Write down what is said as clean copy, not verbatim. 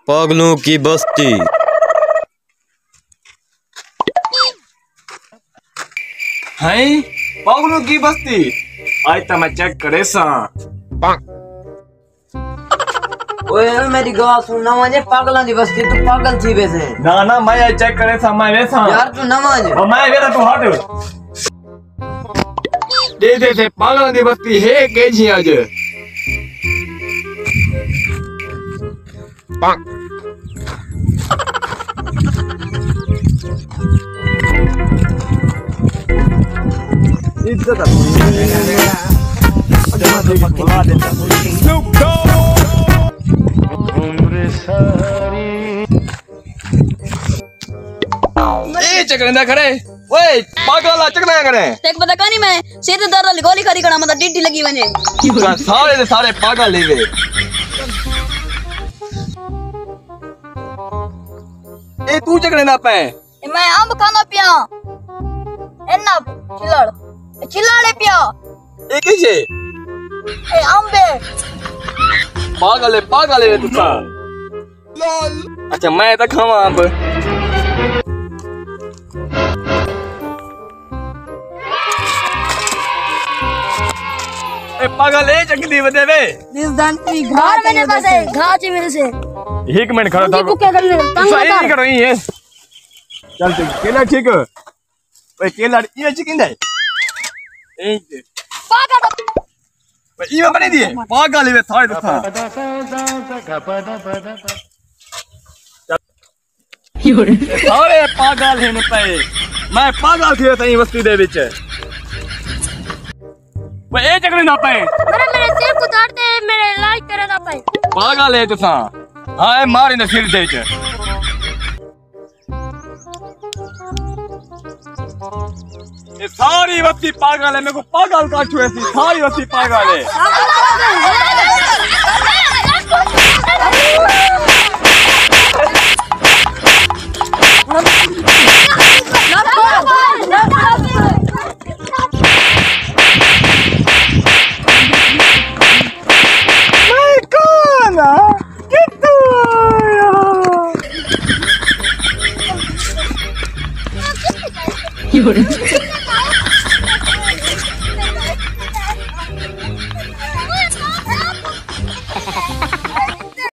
पागलों की बस्ती। हैं पागलों की बस्ती आज तो मैं चेक करे सा। ओए मेरी गवाह सुन ना मुझे पागलों की बस्ती तू पागल थी वैसे। ना मैं ये चेक करे सा मैं वैसा यार तू नमाज मैं वेरा तू हट दे पागलों की बस्ती है के जी आज इज्जत चकना करे ओए पागल चकना करे देख पता नहीं मैं सीधे दर्द वाली गोली खरी करा मतलब डिड्डी लगी वने सारे पागल ले वे ए तू चकने ना पे मैं अंब खाना पिया एना चिल्लाड़े पिया ए कैसे ए अंबे पागल है तू सा अच्छा मैं तो खावा अंब ए पागल है चकदी बदे वे दिस दंती घर मैंने पास है घाच मेरे से एक मिनट खड़ा था क्या कर ले तंग सही नहीं करो ये चल केला ठीक है ओए केला ये चिकन दे ए पागल ये बने दिए पागल है थारे था सारे पागल है पे मैं पागल थी तई बस्ती दे विच वे ए चकरे ना पे मेरे सिर को उतारते मेरे इलाज करे ना पाए पागल है तुसा हां मार इन सिर दे च ये सारी बस्ती पागल है मेरे को पागल काटू ऐसी सारी बस्ती पागल है You're